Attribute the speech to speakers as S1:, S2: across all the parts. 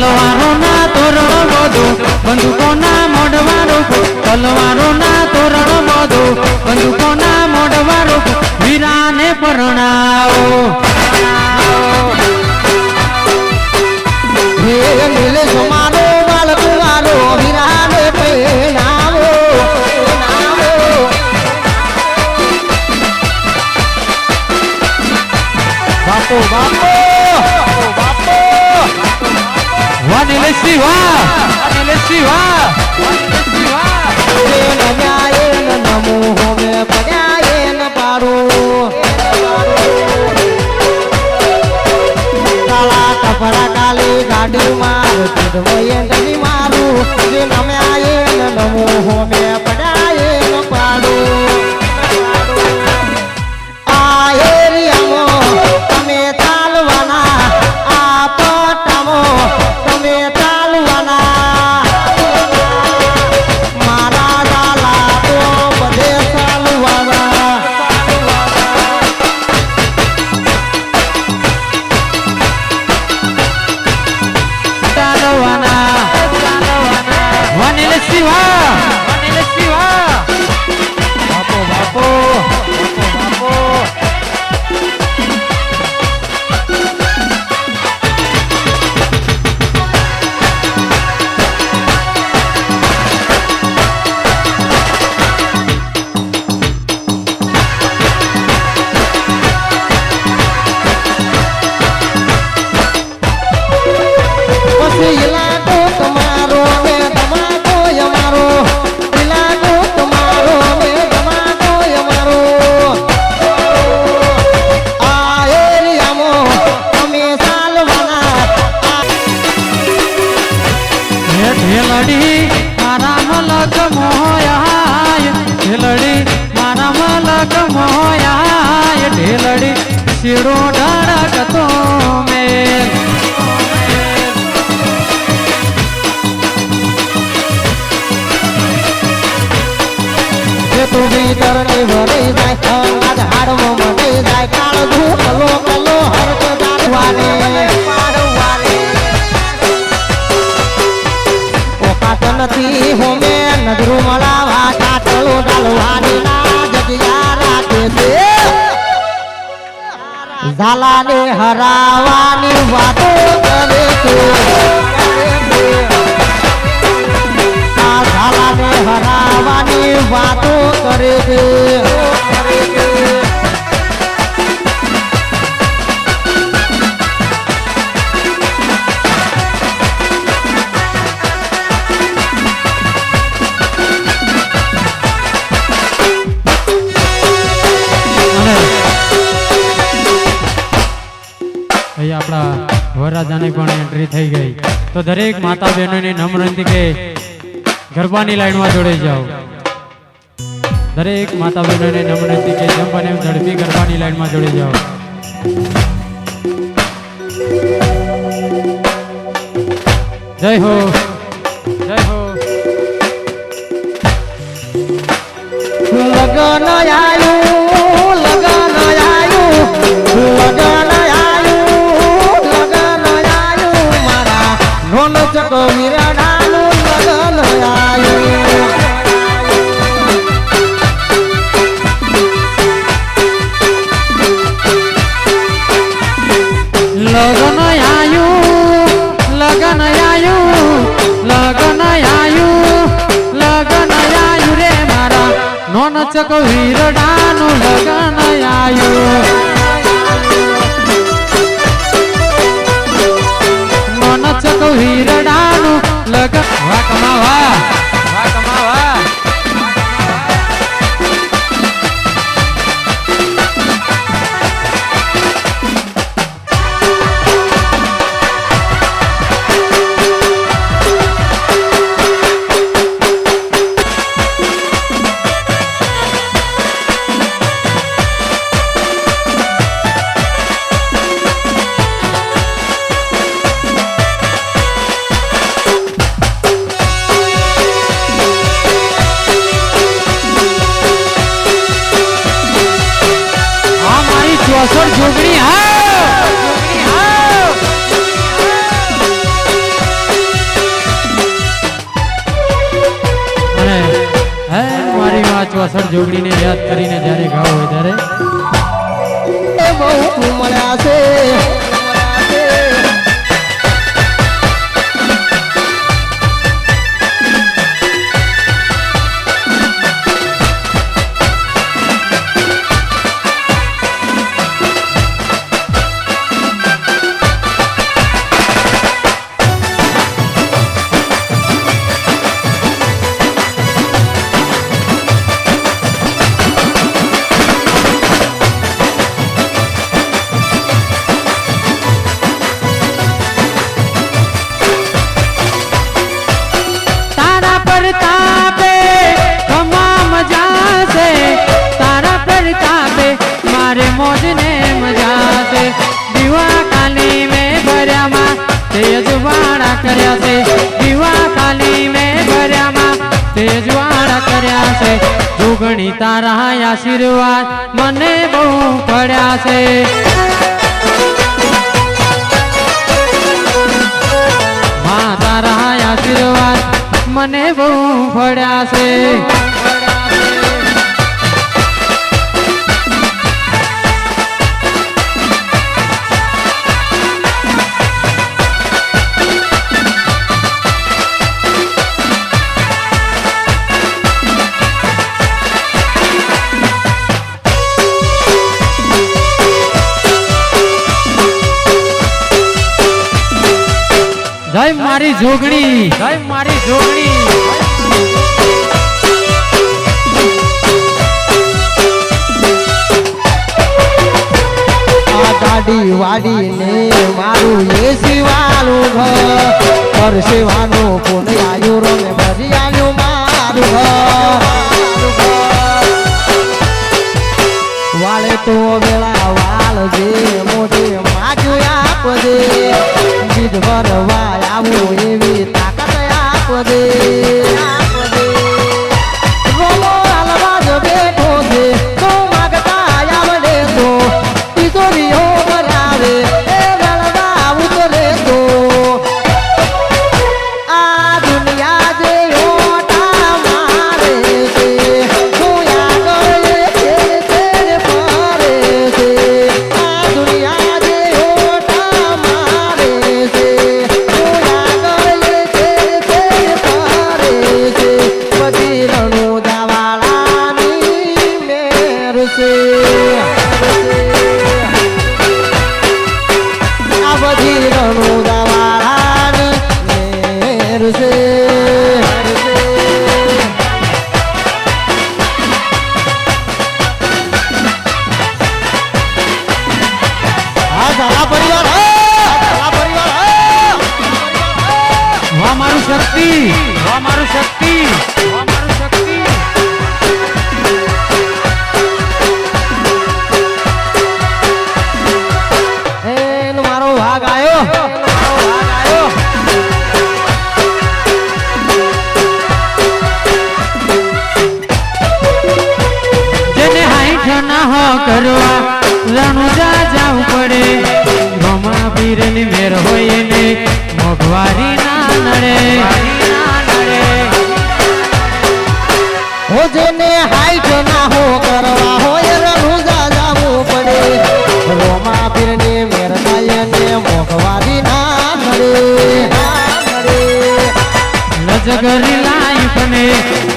S1: તલવારોના તોરણ બધું બંદૂકોના મોઢવાળું તલવારોના તોરણ બધું બંદૂકોના મોઢવાળું વીરાને પરણાવો
S2: હે નીલ સમારો બાળકવાળો વીરાને પરણાવો બાપો બાપો બાપો
S1: વાનીલે શિવા
S2: નમો હોમે પર્યાયન પાડો કાળા કપડા કાલી ગાડી મારું મારું જે નમ્યાયન નમો હોમે પર્યાયન પાડો આ એરિયામાં તમે ચાલવાના આ પટામાં તમે ચાલવાના મારા ડાલા તો બધે ચાલવાના
S1: ચાલવાના વાનીલે શિવા
S2: બાપો બાપો બાપો પછી ઇલાકો તમારો ને તમાકો અમારો ઇલાકો તમારો ને તમાકો અમારો આ એરિયામાં તમે ચાલવાના
S1: હે ઢેલડી મારા મલક મોયા ઢેલડી મારા મલક મોયા ઢેલડી શીરો ઢળકતો મેલ
S2: તું ભીતર ને ભરી જાય આજ હાડમાં મળી જાય કાળ ધૂપ લો કલો હરક દાડવાને ઓકાત નથી હોમે નજરો મળાવા કાટલો ડાલવાની ના જગ્યા રાખે છે ઝાલાને હરાવાની વાતો કરે છે ઝાલાને હરાવાની વાતો કરે છે
S1: અહીં આપણા વરરાજાની પણ એન્ટ્રી થઈ ગઈ તો દરેક માતા બહેનોને નમ્ર વિનંતી કે ગરબાની લાઈનમાં જોડાઈ જાઓ દરેક માતા બહેનોને નમ્ર વિનંતી કે જેમ બને એમ ઝડપી ગરબાની લાઈનમાં જોડાઈ જાઓ જય હો
S2: લગન આયું લગન આયું લગન આયું લગન આયું મારા નોન ચક વીરડાનું લગન આયું
S1: લગન આયું લગન આયું લગન આયું લગન આયું રે મારા નોન ચક વીરડાનું લગન આયું નોન ચક વીરડાનું લગન વાહ કમાવા પાછળ જોગણીને યાદ કરીને જ્યારે ગાવ હોય ત્યારે
S2: એ બહુ મળ્યા છે
S1: કર્યા છે દીવા ખાલી મેં ભર્યામાં તેજવાળા કર્યા છે જોગણી તારા આશીર્વાદ મને બહુ પડ્યા છે માં તારા આશીર્વાદ મને બહુ પડ્યા છે જય મારી જોગણી જય મારી જોગણી
S2: આ ગાડી વાડી ને મારું એસી વાળું ઘર પરસેવાનું પુણ્ય આયુ રમે ભરી આવ્યું મારું ઘર વાળે તો વેળા વાળ જે મોઢે માગ્યું આપજે જીદ ભરવા આવું એવી તાકાત આપજે રોલો હાલવા જ બેઠો છે તો માગતા આવડે તો તિજોરીઓ ભરાવે એ રળવા ઉતરે તો આ દુનિયા જે ઓટા મારે છે હું આગળ છે ફરે છે આ દુનિયા જે ઓટા મારે છે હું આગળ છે ફરે છે બધી રણું દાવાળાની મેર છે આ બધી રણું દાવાળાની મેર છે આ ઝાલા પરિવાર ઝાલા પરિવાર
S1: વાહ મારું શક્તિ વાહ મારું શક્તિ વાહ મારું શક્તિ
S2: એનો મારો ભાગ આયો
S1: જેને હાઈઠ ના હો કરવા રણુજા જાવું પડે રમા પીરની મેર હોય ને મોઘવારી ના નડે
S2: હો જેને હાઈટ ના હો કરવા હોય રણુજા જાવું પડે રોમા પીરની મેર થાય ને મોઘવારી ના નડે
S1: લજગરી લાઈફ ને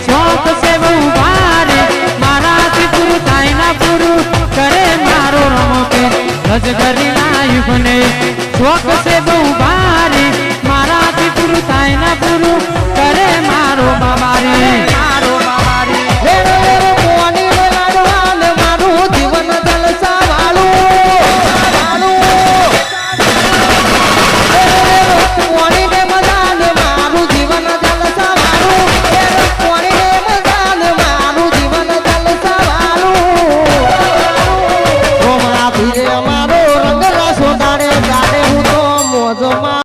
S1: શોખ છે બહુ ભારે મારાથી પૂરું થાય ના પૂરું કરે મારો રમો કે લજગરી લાઈફ ને શોખ છે બહુ ભારે મારાથી પૂરું થાય ના પૂરું કરે મારો બાબા રે